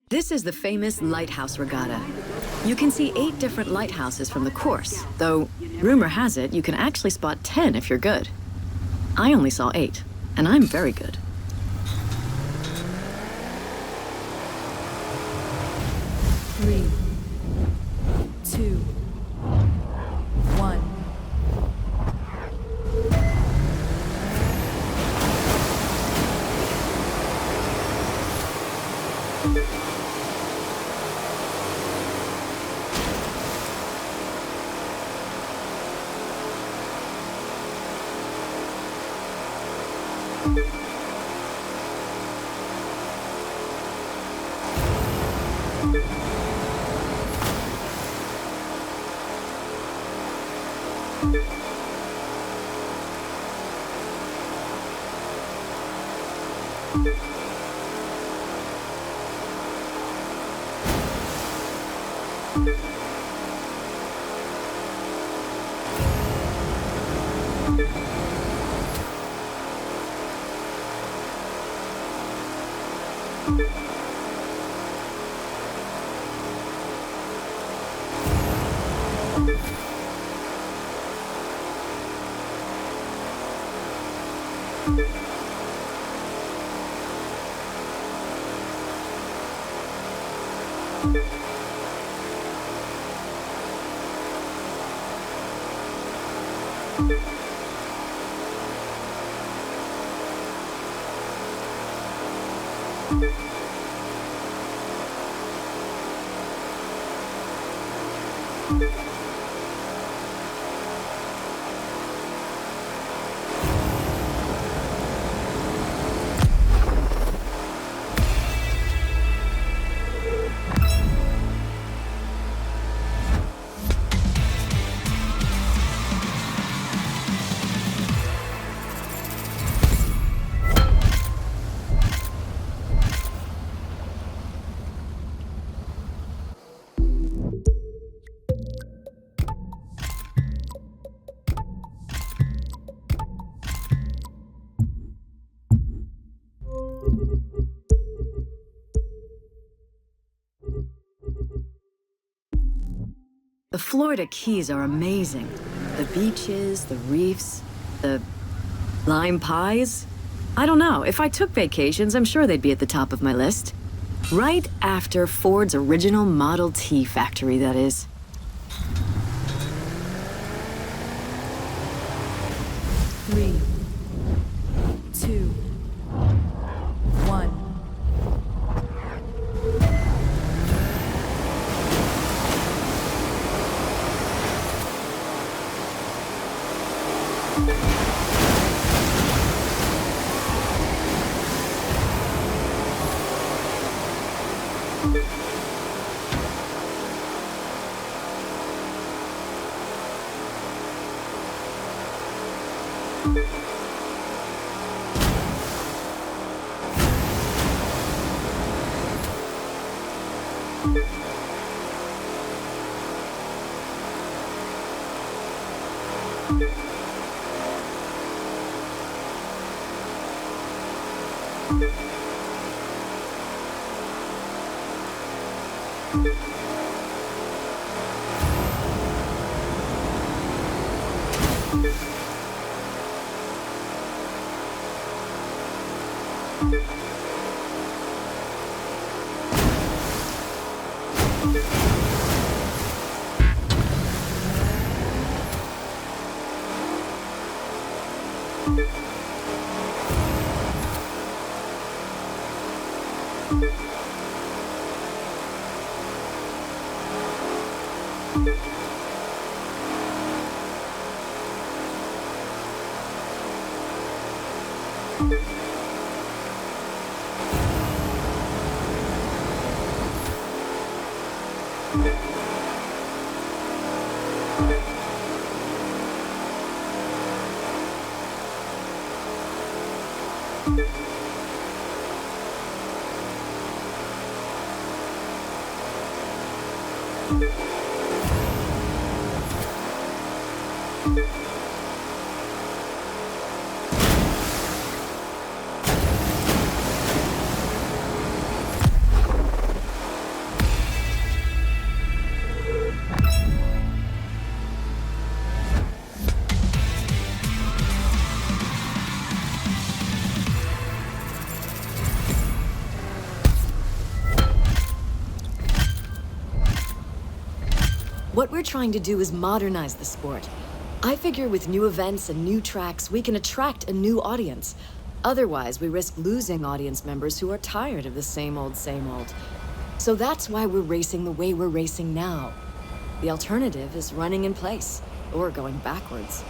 This is the famous lighthouse regatta. You can see 8 different lighthouses from the course, though rumor has it you can actually spot 10 if you're good. I only saw 8, and I'm very good. Three, 2, 1. The Florida Keys are amazing. The beaches, the reefs, the lime pies. I don't know, if I took vacations, I'm sure they'd be at the top of my list. Right after Ford's original Model T factory, that is. Three, 2, 1. trying to do is modernize the sport. I figure with new events and new tracks, we can attract a new audience. Otherwise, we risk losing audience members who are tired of the same old, same old. So that's why we're racing the way we're racing now. The alternative is running in place, or going backwards.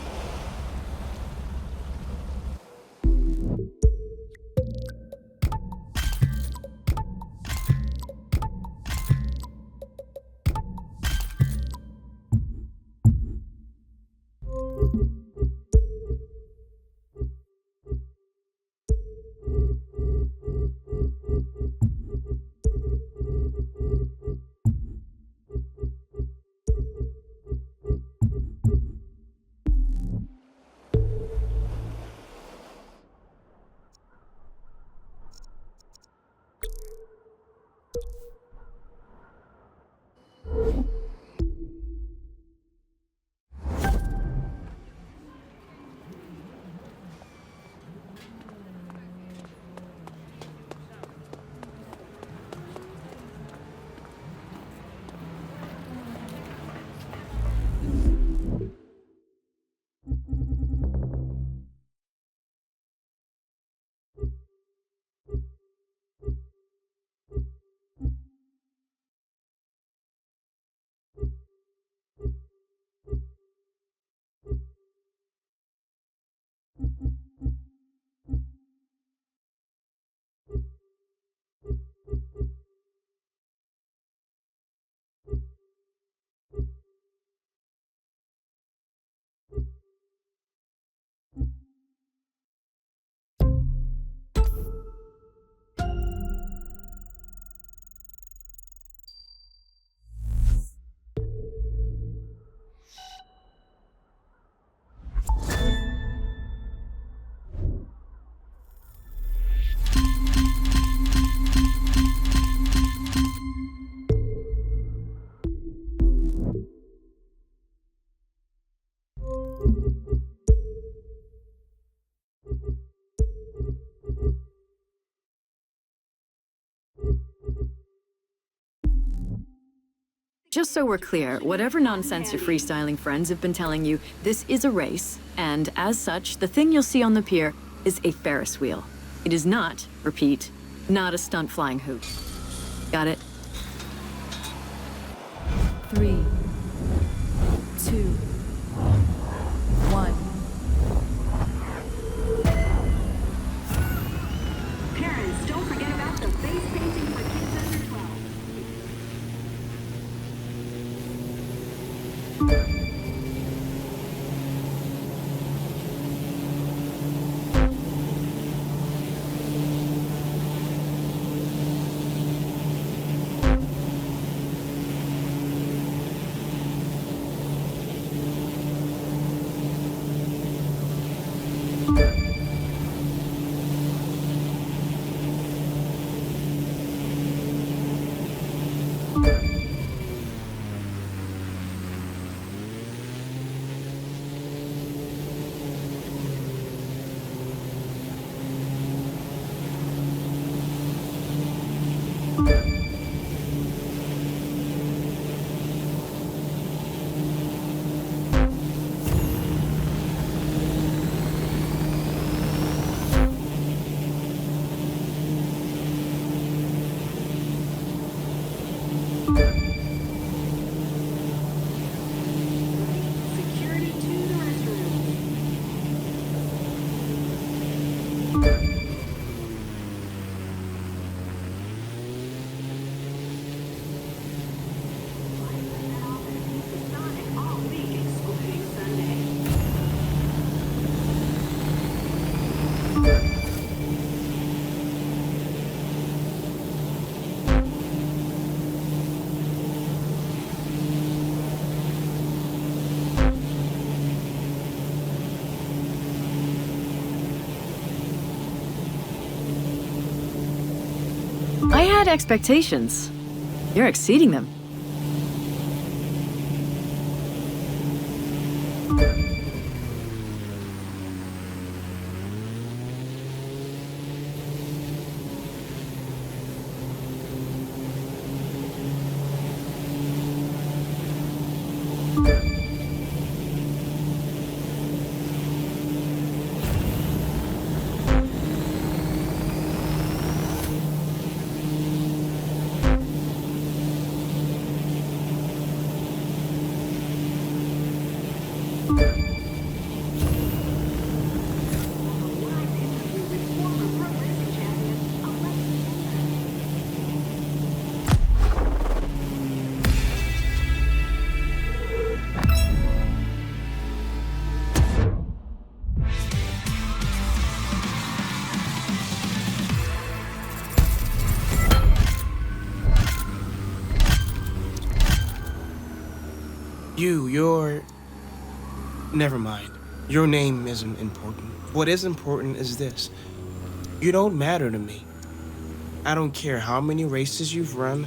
Just so we're clear, whatever nonsense your freestyling friends have been telling you, this is a race, and as such, the thing you'll see on the pier is a Ferris wheel. It is not, repeat, not a stunt flying hoop. Got it? 3, 2, 1. Parents, don't forget about the face painting for kids under 12. Security to the restroom. Sonic all week, excluding Sunday. I had expectations. You're exceeding them. You're... Never mind. Your name isn't important. What is important is this. You don't matter to me. I don't care how many races you've run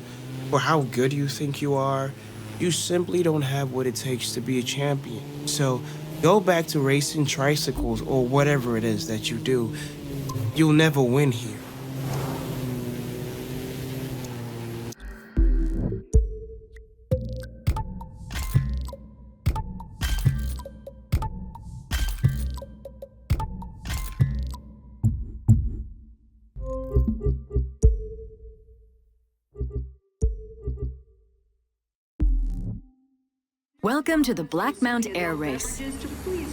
or how good you think you are. You simply don't have what it takes to be a champion. So go back to racing tricycles or whatever it is that you do. You'll never win here. Welcome to the Black Mount Air Race.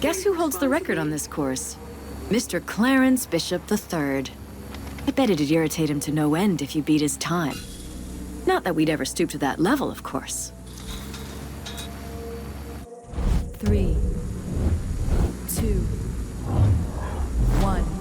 Guess who holds the record on this course? Mr. Clarence Bishop III. I bet it'd irritate him to no end if you beat his time. Not that we'd ever stoop to that level, of course. 3, 2, 1.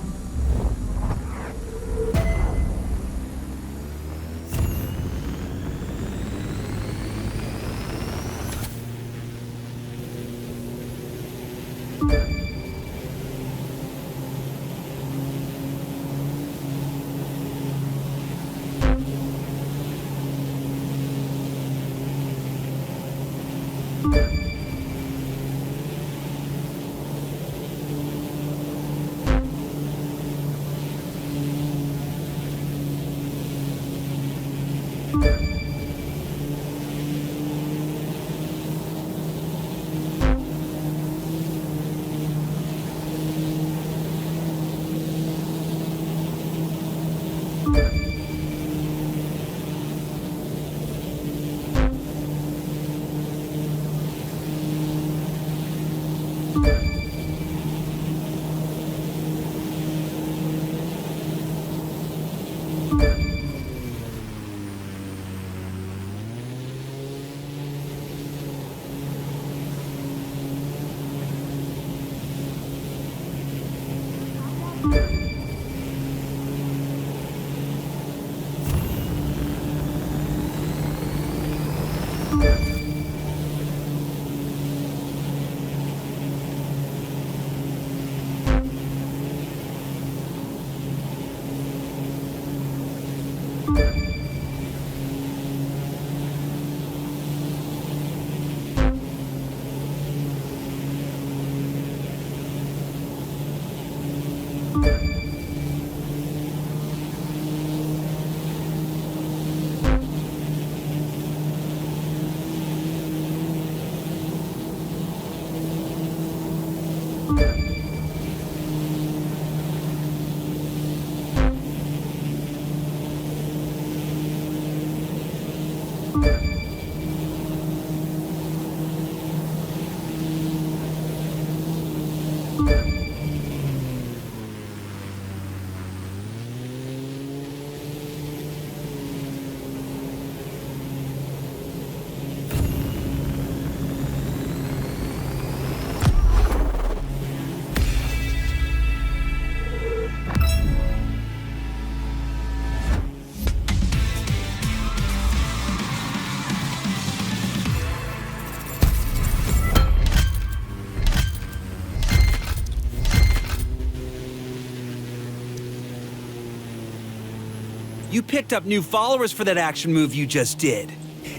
You picked up new followers for that action move you just did.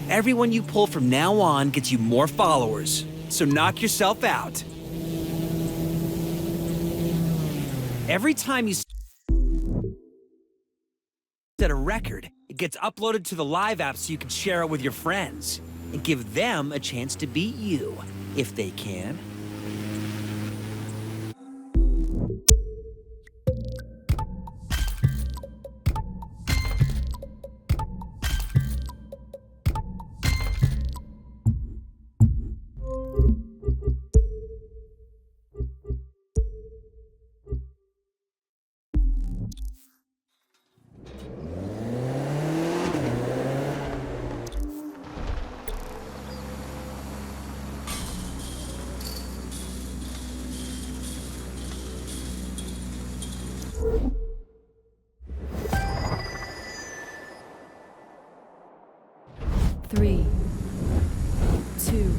Everyone you pull from now on gets you more followers, so knock yourself out. Every time you set a record, it gets uploaded to the live app so you can share it with your friends and give them a chance to beat you, if they can. Three, two,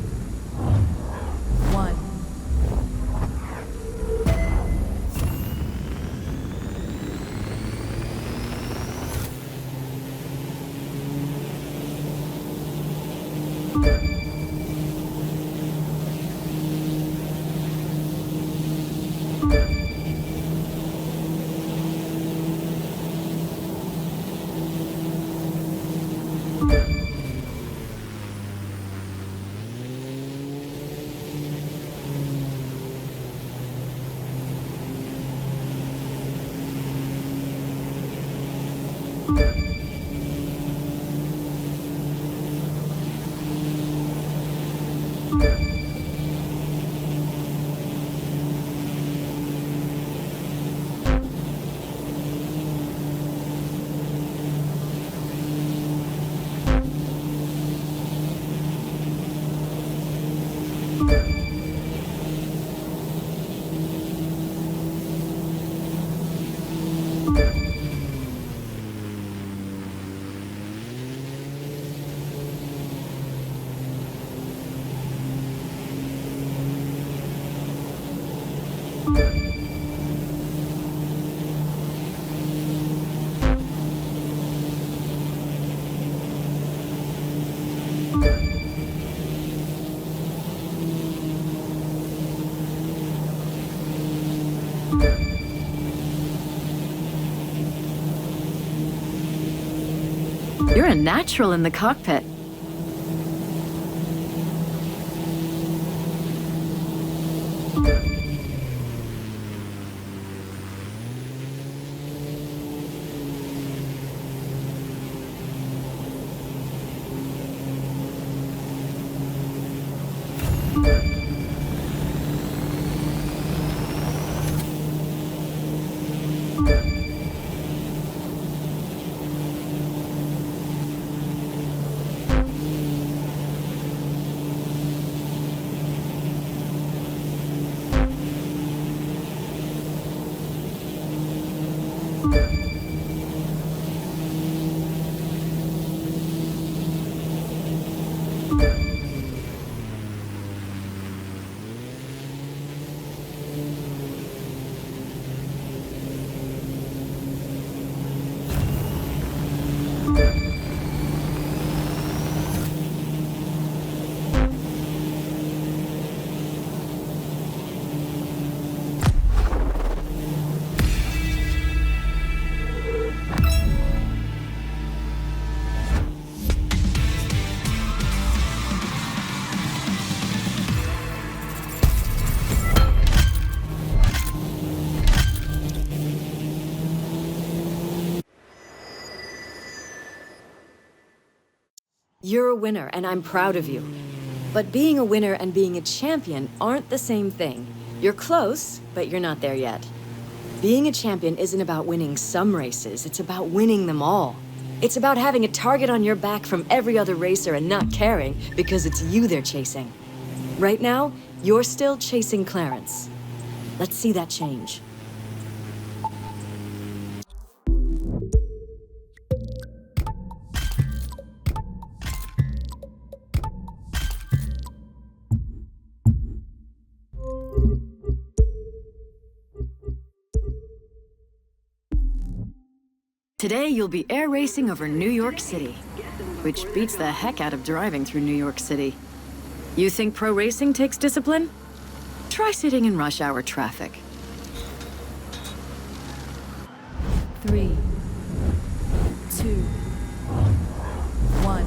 You're a natural in the cockpit. You're a winner, and I'm proud of you. But being a winner and being a champion aren't the same thing. You're close, but you're not there yet. Being a champion isn't about winning some races, it's about winning them all. It's about having a target on your back from every other racer and not caring because it's you they're chasing. Right now, you're still chasing Clarence. Let's see that change. Today, you'll be air racing over New York City, which beats the heck out of driving through New York City. You think pro racing takes discipline? Try sitting in rush hour traffic. 3, 2, 1.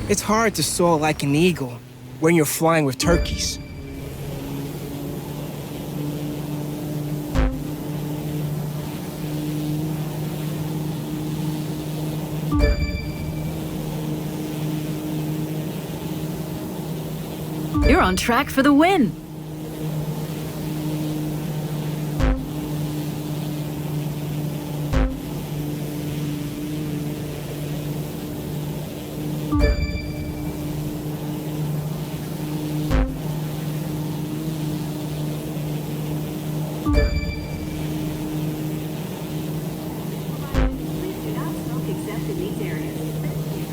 It's hard to soar like an eagle when you're flying with turkeys. You're on track for the win. Please do not smoke except in these areas. Thank you.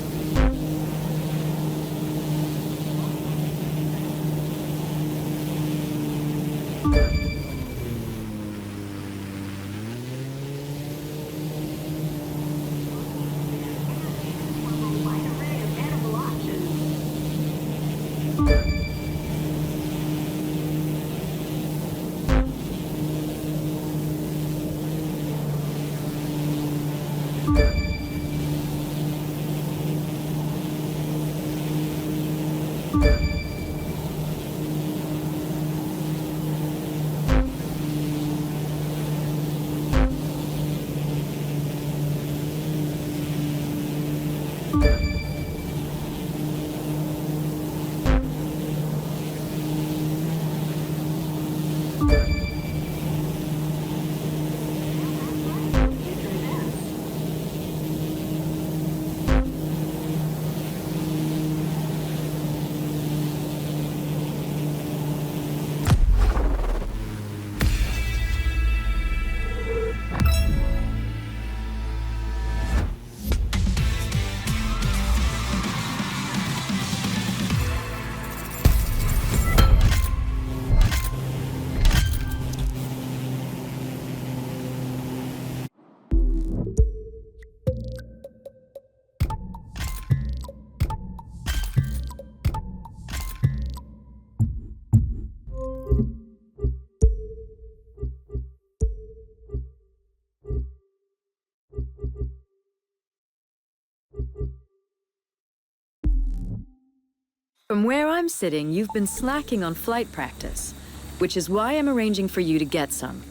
From where I'm sitting, you've been slacking on flight practice, which is why I'm arranging for you to get some.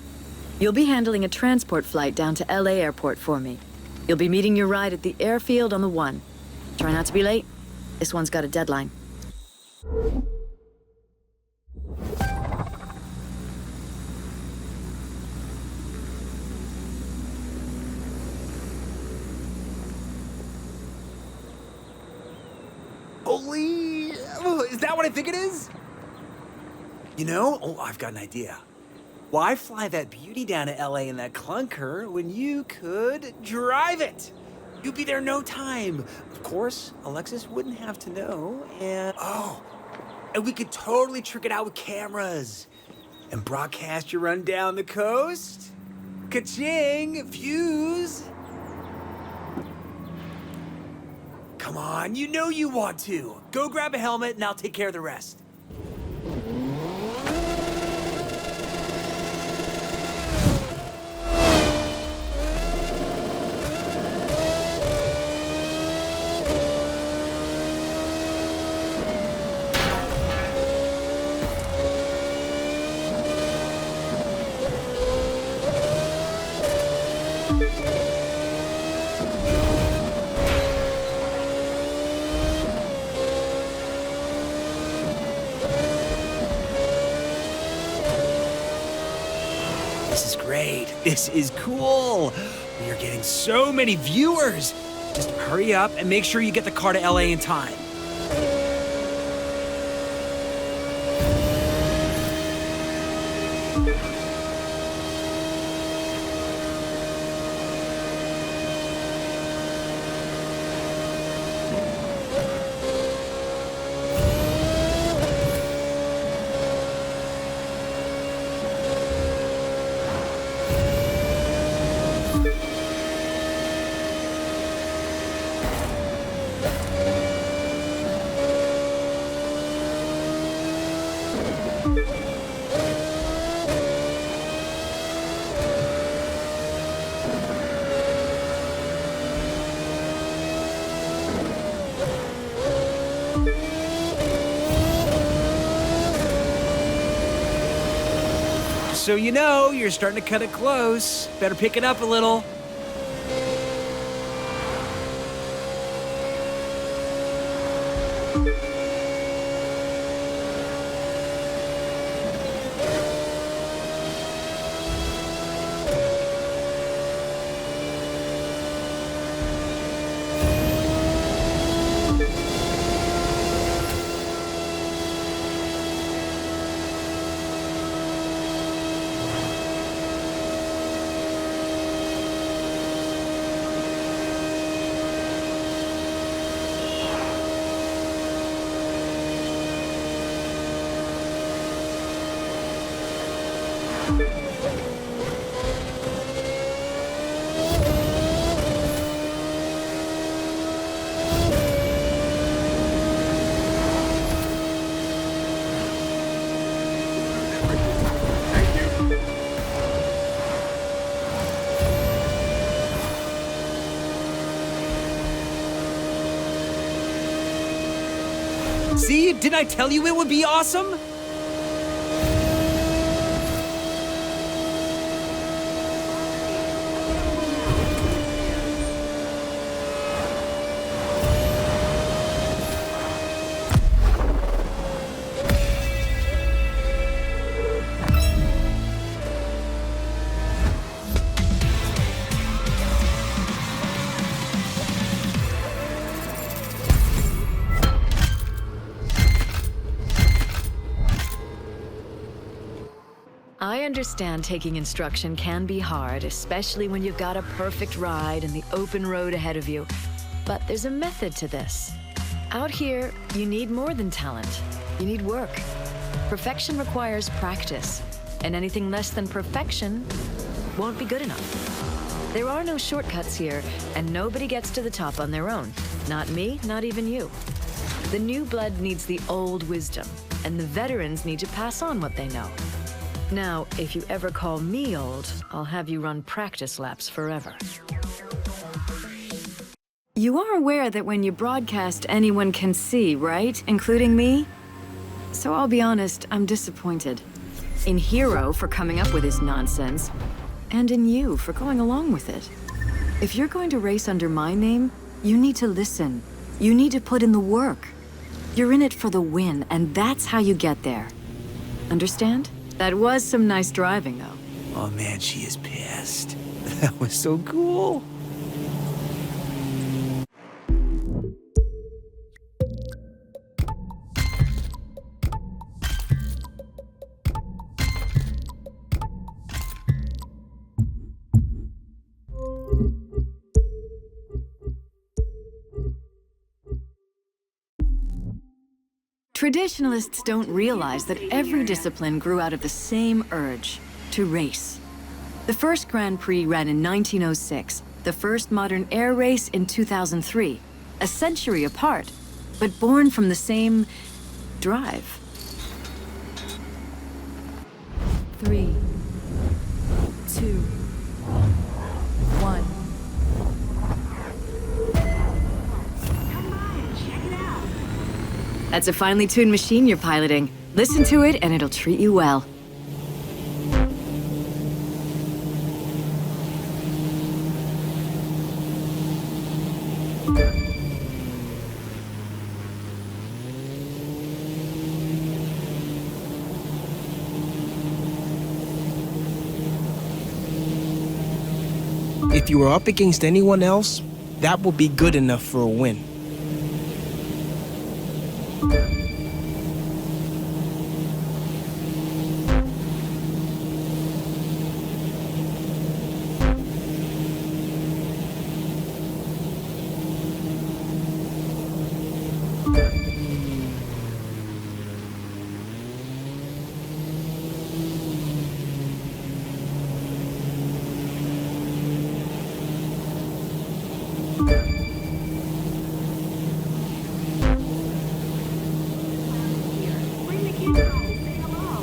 You'll be handling a transport flight down to LA Airport for me. You'll be meeting your ride at the airfield on the 1. Try not to be late. This one's got a deadline. Holy... Oh, is that what I think it is? You know? Oh, I've got an idea. Why fly that beauty down to LA in that clunker when you could drive it? You'd be there in no time. Of course, Alexis wouldn't have to know, and... Oh, and we could totally trick it out with cameras. And broadcast your run down the coast. Ka-ching! Views! Come on, you know you want to. Go grab a helmet and I'll take care of the rest. This is great. This is cool. We are getting so many viewers. Just hurry up and make sure you get the car to LA in time. So you know, you're starting to cut it close. Better pick it up a little. See, didn't I tell you it would be awesome? I understand taking instruction can be hard, especially when you've got a perfect ride and the open road ahead of you. But there's a method to this. Out here, you need more than talent. You need work. Perfection requires practice, and anything less than perfection won't be good enough. There are no shortcuts here, and nobody gets to the top on their own. Not me, not even you. The new blood needs the old wisdom, and the veterans need to pass on what they know. Now, if you ever call me old, I'll have you run practice laps forever. You are aware that when you broadcast, anyone can see, right? Including me? So I'll be honest, I'm disappointed. In Hero for coming up with his nonsense, and in you for going along with it. If you're going to race under my name, you need to listen. You need to put in the work. You're in it for the win, and that's how you get there. Understand? That was some nice driving, though. Oh man, she is pissed. That was so cool. Traditionalists don't realize that every discipline grew out of the same urge, to race. The first Grand Prix ran in 1906, the first modern air race in 2003, a century apart, but born from the same drive. 3, 2, 1. Come by and check it out. That's a finely tuned machine you're piloting. Listen to it and it'll treat you well. If you were up against anyone else, that would be good enough for a win. Bring the kids home. Say hello.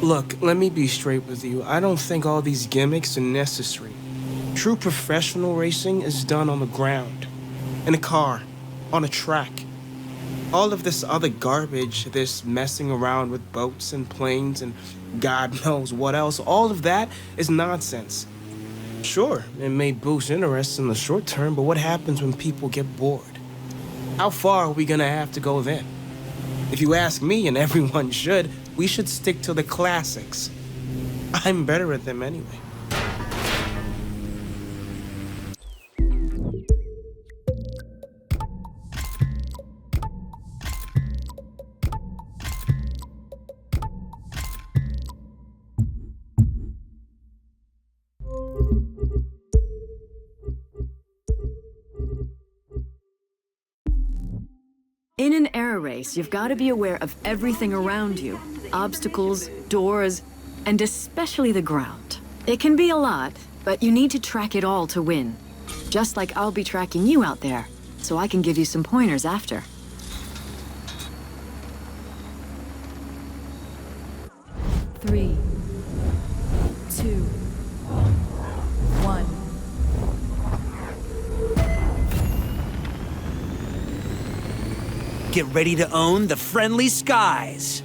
Look, let me be straight with you. I don't think all these gimmicks are necessary. True professional racing is done on the ground, in a car, on a track. All of this other garbage, this messing around with boats and planes and God knows what else, all of that is nonsense. Sure, it may boost interest in the short term, but what happens when people get bored? How far are we gonna have to go then? If you ask me, and everyone should, we should stick to the classics. I'm better at them anyway. In an air race, you've got to be aware of everything around you. Obstacles, doors, and especially the ground. It can be a lot, but you need to track it all to win. Just like I'll be tracking you out there, so I can give you some pointers after. Three, 2, 1. Get ready to own the friendly skies.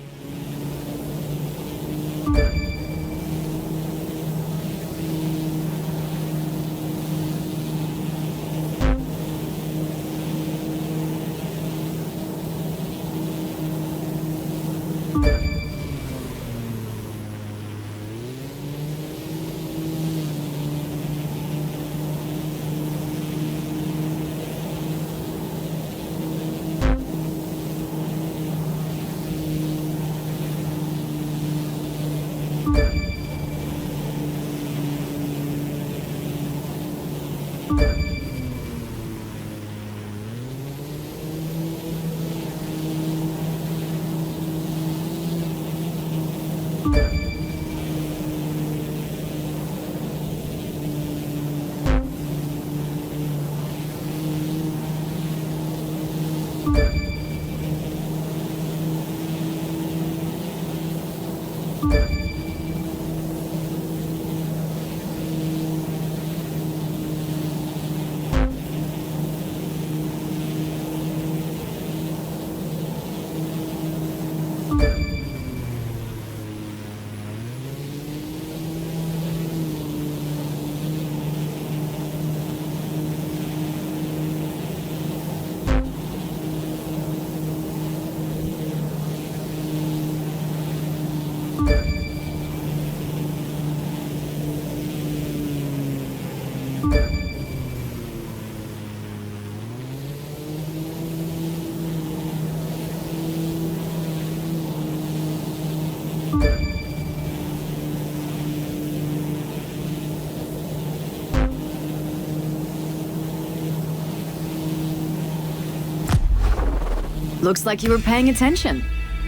Looks like you were paying attention.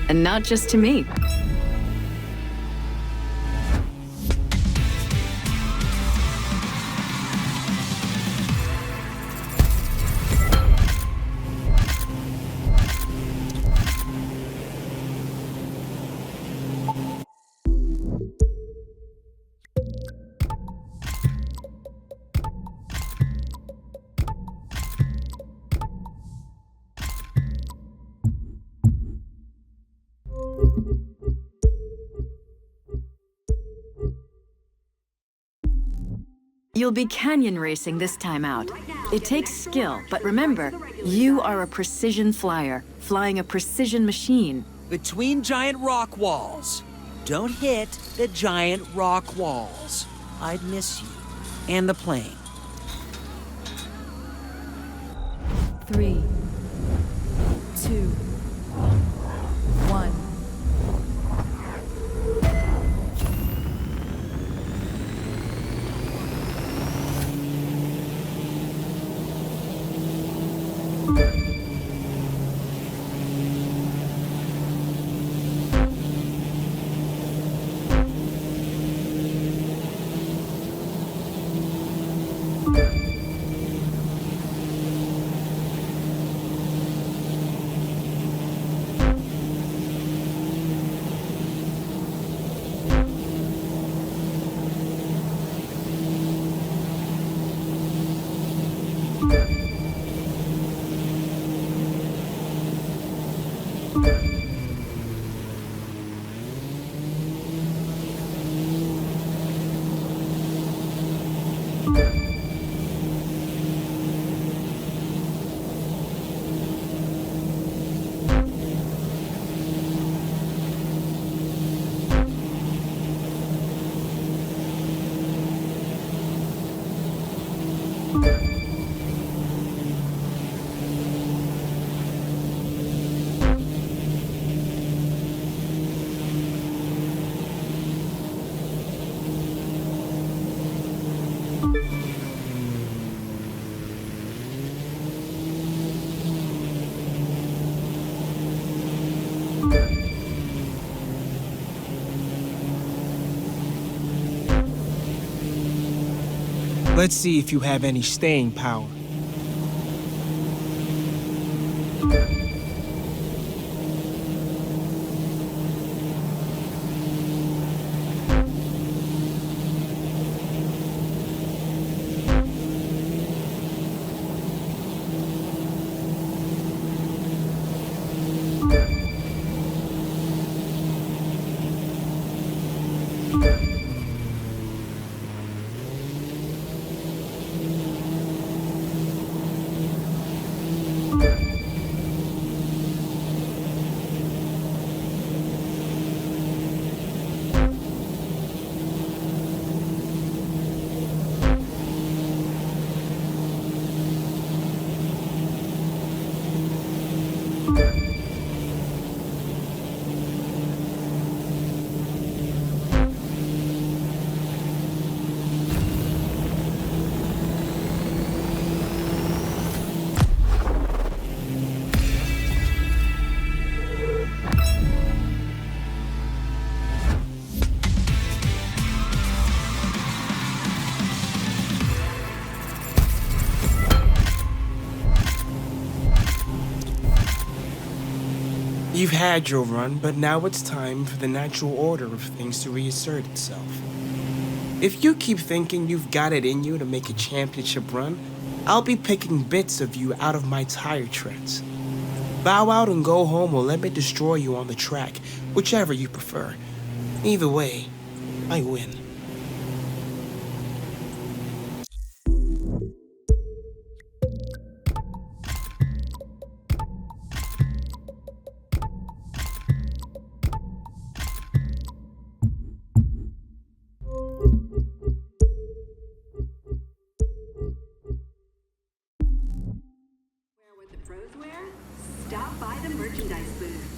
And not just to me. You'll be canyon racing this time out. It takes skill, but remember, you are a precision flyer, flying a precision machine. Between giant rock walls. Don't hit the giant rock walls. I'd miss you. And the plane. 3, 2, 1. Let's see if you have any staying power. You've had your run, but now it's time for the natural order of things to reassert itself. If you keep thinking you've got it in you to make a championship run, I'll be picking bits of you out of my tire treads. Bow out and go home or let me destroy you on the track, whichever you prefer. Either way, I win. Wear what the pros wear? Stop by the merchandise booth.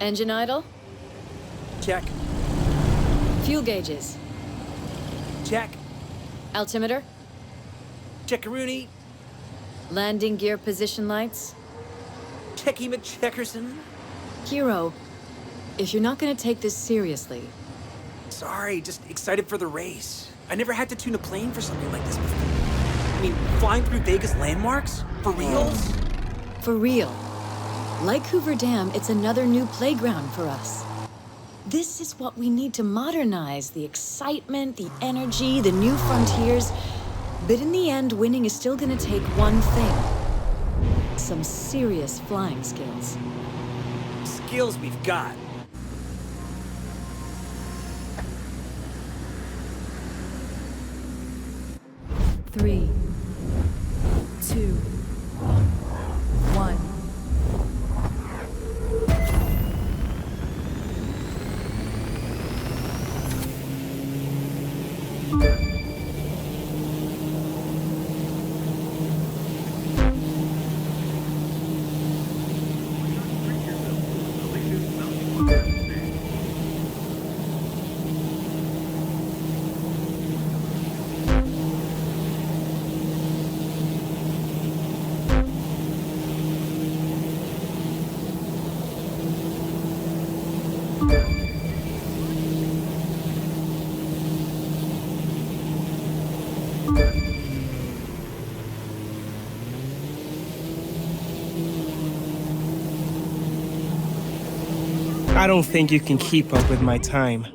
Engine idle? Check. Fuel gauges? Check. Altimeter? Checkaroonie. Landing gear position lights? Checky McCheckerson. Hero, if you're not gonna take this seriously, Sorry, just excited for the race. I never had to tune a plane for something like this before. I mean, flying through Vegas landmarks? For reals? for real. Like Hoover Dam, it's another new playground for us. This is what we need to modernize: the excitement, the energy, the new frontiers. But in the end, winning is still gonna take one thing: some serious flying skills. Skills we've got. Three, two, one. I don't think you can keep up with my time.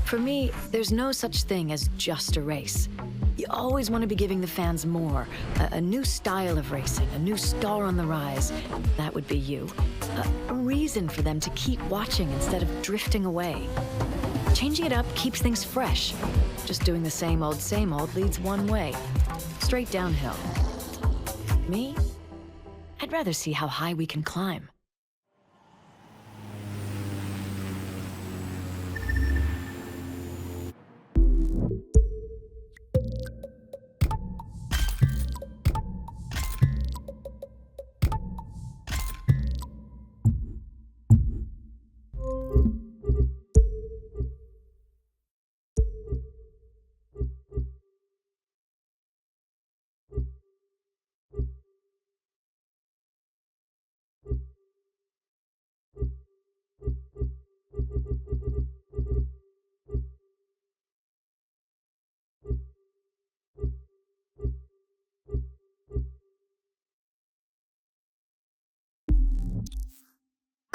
For me, there's no such thing as just a race. You always want to be giving the fans more. A new style of racing, a new star on the rise. That would be you. A reason for them to keep watching instead of drifting away. Changing it up keeps things fresh. Just doing the same old leads one way. Straight downhill. Me? I'd rather see how high we can climb.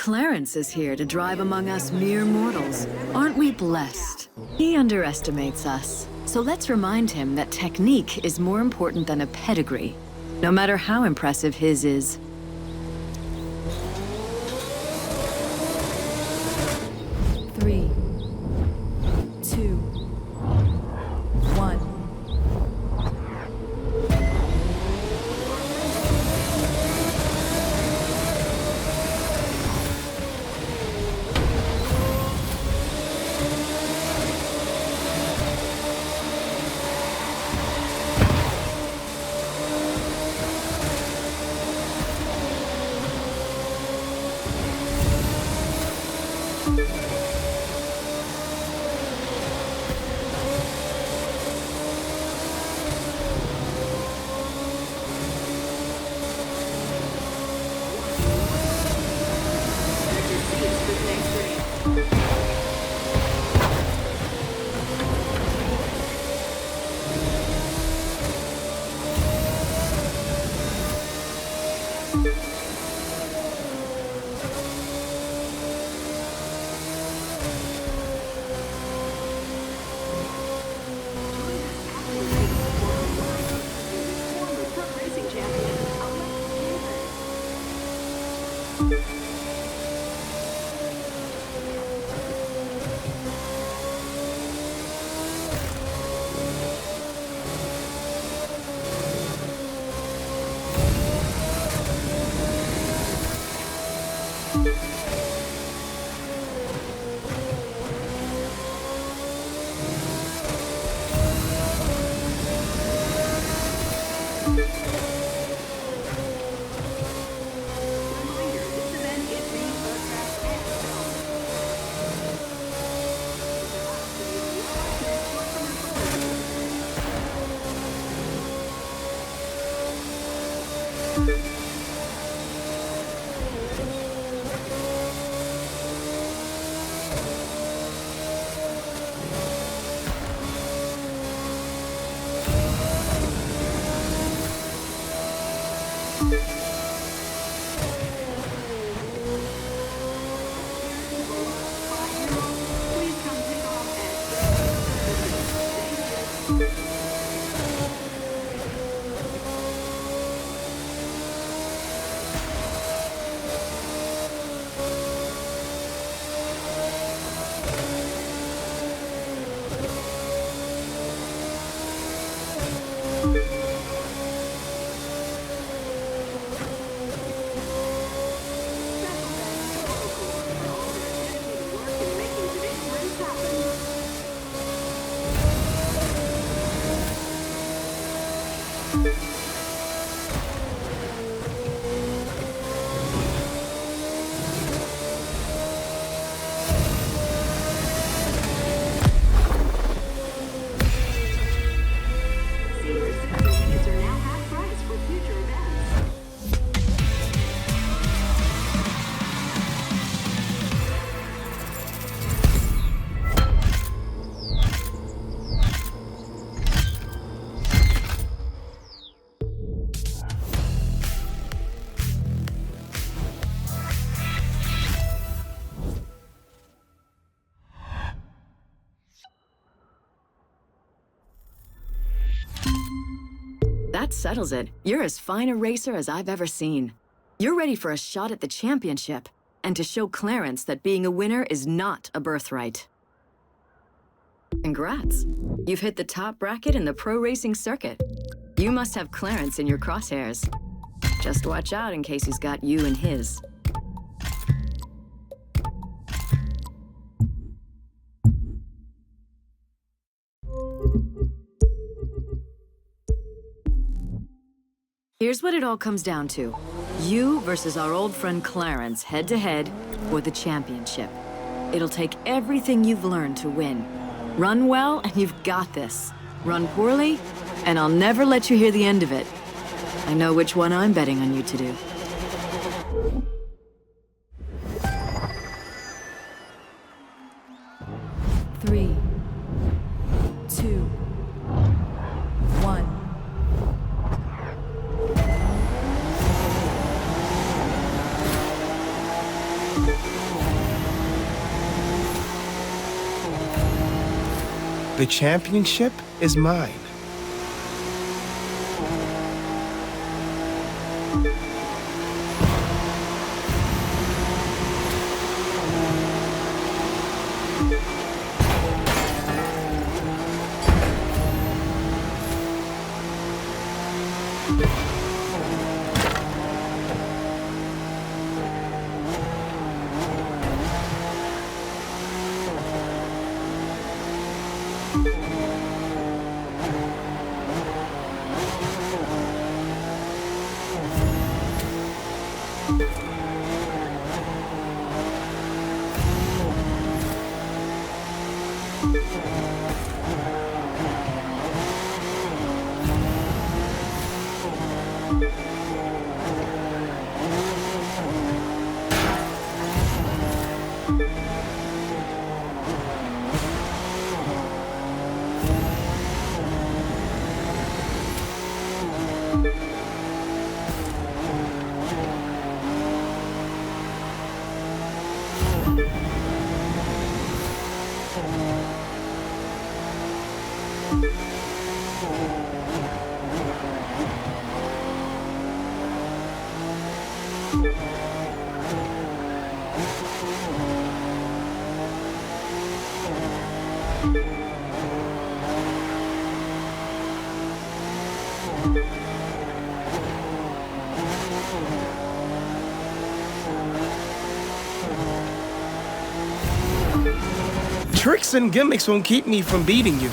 Clarence is here to drive among us mere mortals. Aren't we blessed? He underestimates us. So let's remind him that technique is more important than a pedigree, no matter how impressive his is. Three, two, one. That settles it. You're as fine a racer as I've ever seen. You're ready for a shot at the championship, and to show Clarence that being a winner is not a birthright. Congrats. You've hit the top bracket in the pro racing circuit. You must have Clarence in your crosshairs. Just watch out in case he's got you in his. Here's what it all comes down to. You versus our old friend Clarence, head-to-head, for the championship. It'll take everything you've learned to win. Run well, and you've got this. Run poorly, and I'll never let you hear the end of it. I know which one I'm betting on you to do. Three, two, one. The championship is mine. Tricks and gimmicks won't keep me from beating you.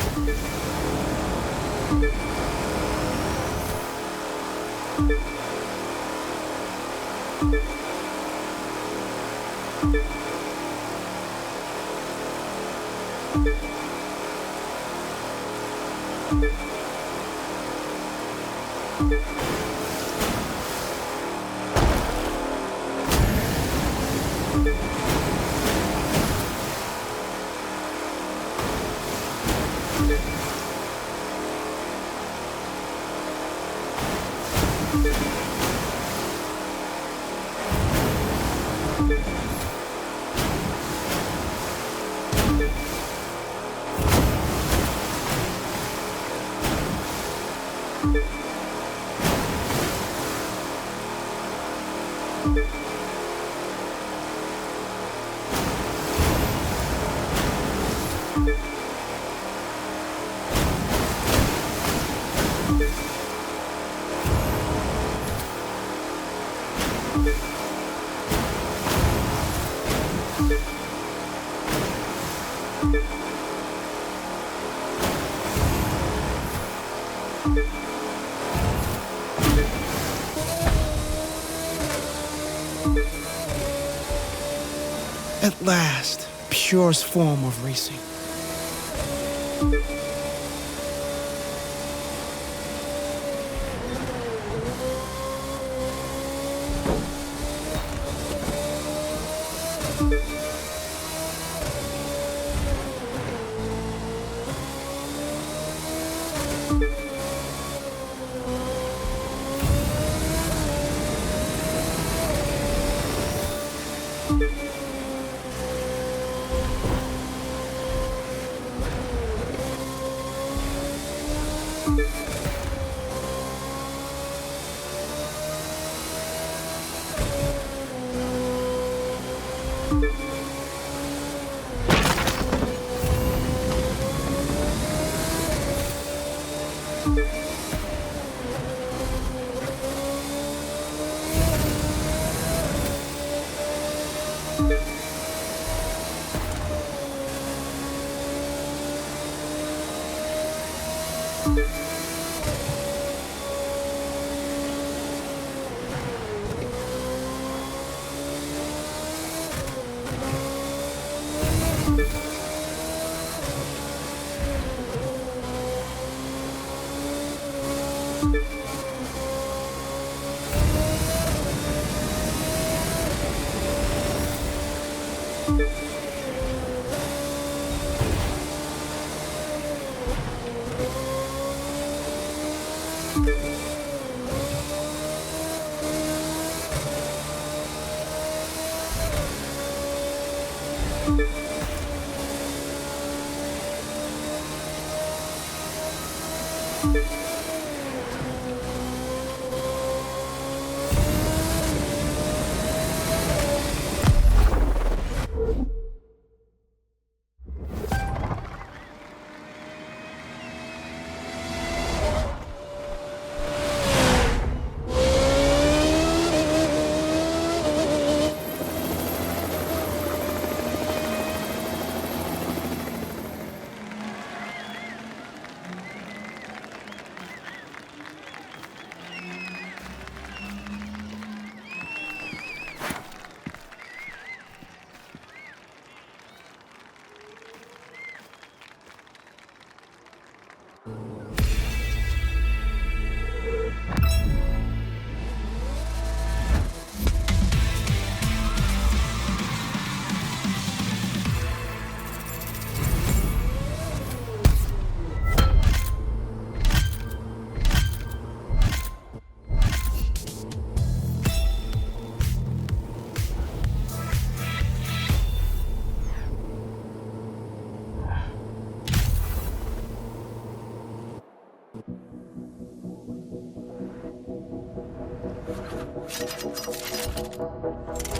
At last, purest form of racing.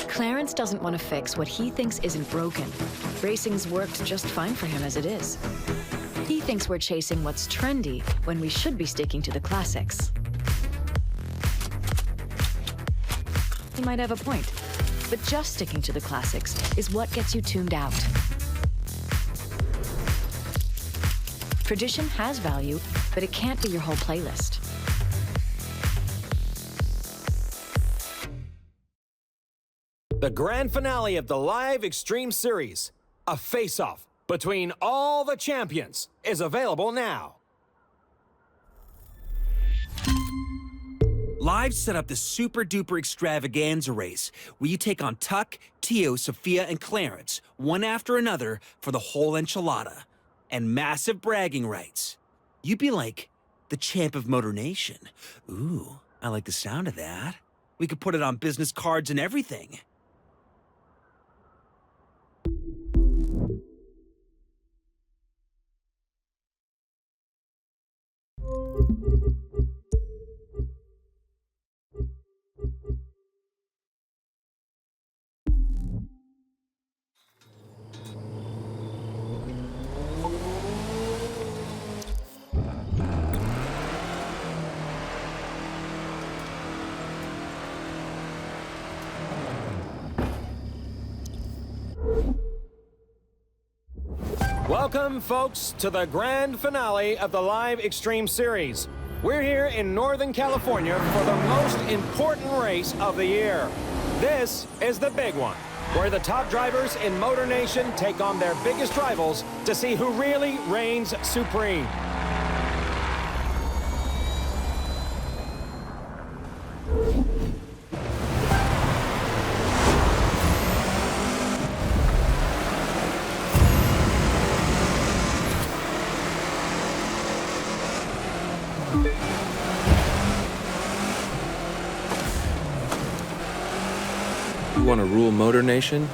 Clarence doesn't want to fix what he thinks isn't broken. Racing's worked just fine for him as it is. He thinks we're chasing what's trendy when we should be sticking to the classics. He might have a point, but just sticking to the classics is what gets you tuned out. Tradition has value, but it can't be your whole playlist. The grand finale of the Live Extreme Series, a face-off between all the champions, is available now. Live set up the super-duper extravaganza race, where you take on Tuck, Tio, Sophia, and Clarence, one after another, for the whole enchilada. And massive bragging rights. You'd be like the champ of Motor Nation. Ooh, I like the sound of that. We could put it on business cards and everything. Welcome, folks, to the grand finale of the Live Extreme Series. We're here in Northern California for the most important race of the year. This is the big one, where the top drivers in Motor Nation take on their biggest rivals to see who really reigns supreme. You want to rule Motor Nation?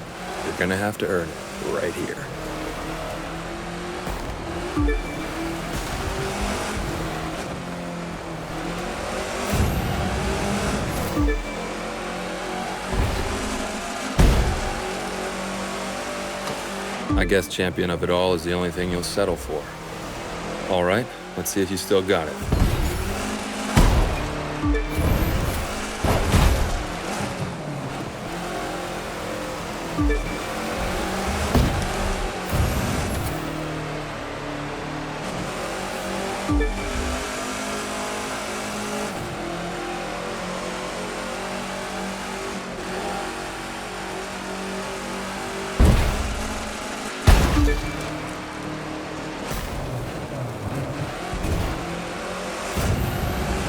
You're gonna have to earn it right here. I guess champion of it all is the only thing you'll settle for. All right, let's see if you still got it.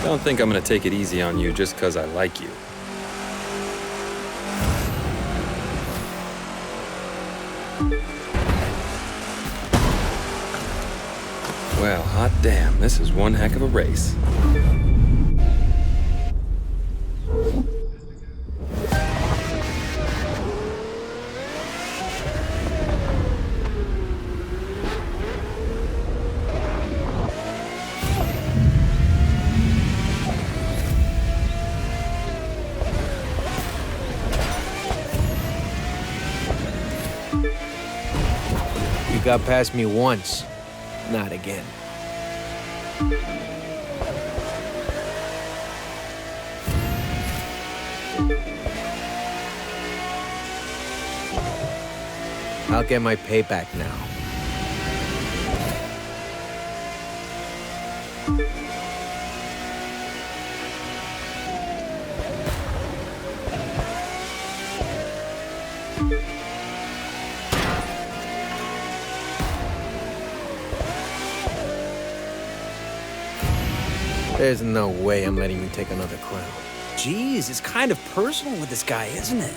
Don't think I'm gonna take it easy on you just 'cause I like you. Well, hot damn, this is one heck of a race. got past me once. Not again. I'll get my payback now. There's no way I'm letting you take another crown. Jeez, it's kind of personal with this guy, isn't it?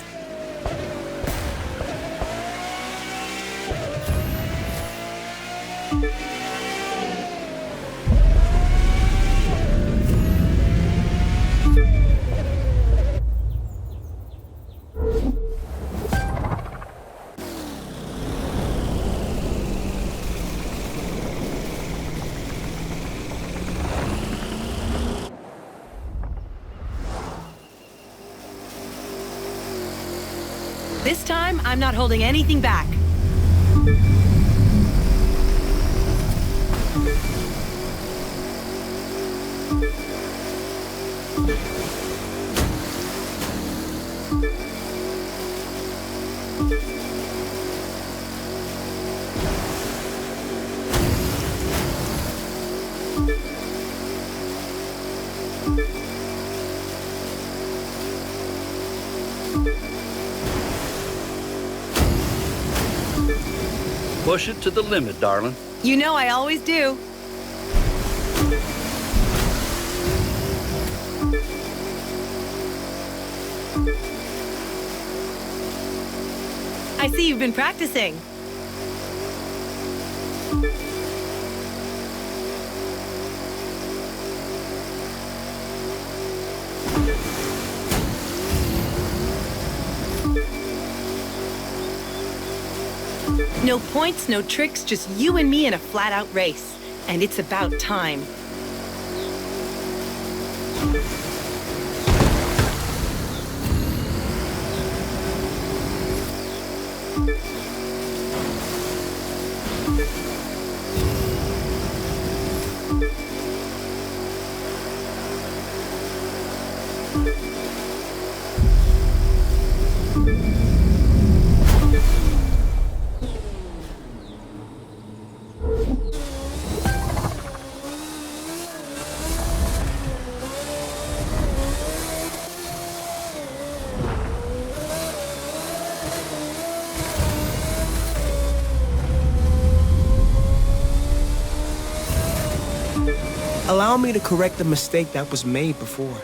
This time, I'm not holding anything back. Push it to the limit, darling. You know I always do. I see you've been practicing. No points, no tricks, just you and me in a flat-out race. And it's about time. Allow me to correct the mistake that was made before.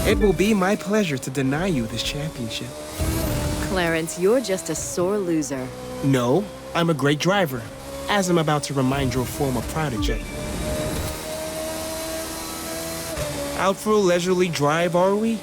It will be my pleasure to deny you this championship. Clarence, you're just a sore loser. No, I'm a great driver, as I'm about to remind your former protege. Out for a leisurely drive, are we?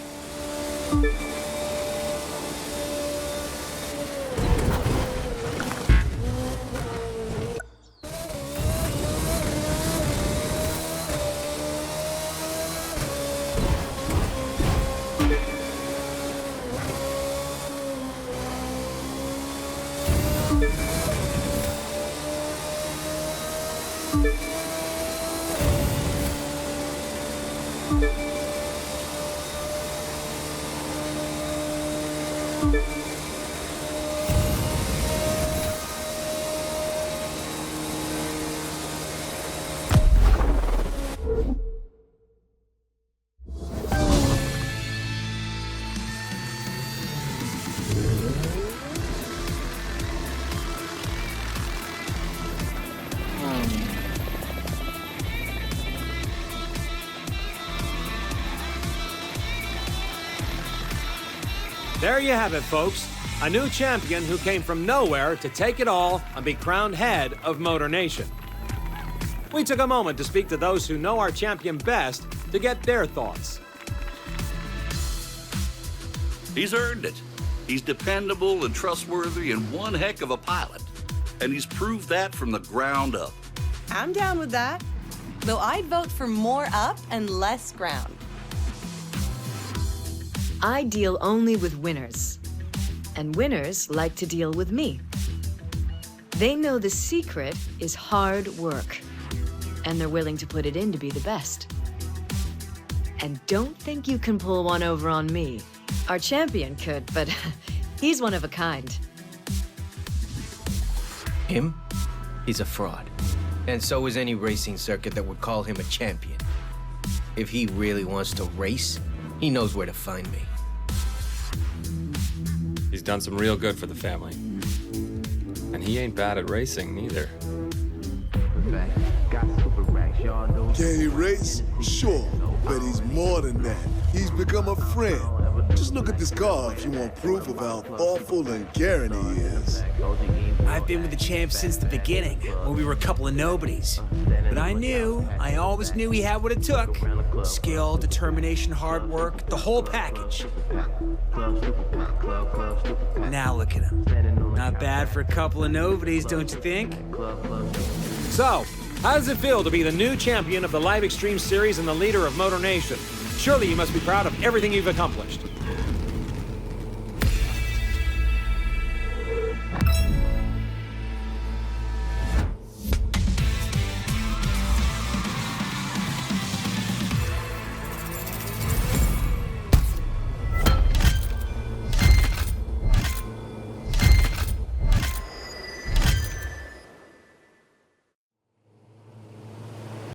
There you have it, folks. A new champion who came from nowhere to take it all and be crowned head of Motor Nation. We took a moment to speak to those who know our champion best to get their thoughts. He's earned it. He's dependable and trustworthy and one heck of a pilot. And he's proved that from the ground up. I'm down with that. Though I'd vote for more up and less ground. I deal only with winners. And winners like to deal with me. They know the secret is hard work. And they're willing to put it in to be the best. And don't think you can pull one over on me. Our champion could, but he's one of a kind. Him? He's a fraud. And so is any racing circuit that would call him a champion. If he really wants to race, he knows where to find me. He's done some real good for the family. And he ain't bad at racing, neither. Can he race? Sure, but he's more than that. He's become a friend. Just look at this car if you want proof of how thoughtful and caring he is. I've been with the champ since the beginning, when we were a couple of nobodies. But I always knew he had what it took. Skill, determination, hard work, the whole package. Now look at him. Not bad for a couple of nobodies, don't you think? So, how does it feel to be the new champion of the Live Extreme Series and the leader of Motor Nation? Surely you must be proud of everything you've accomplished.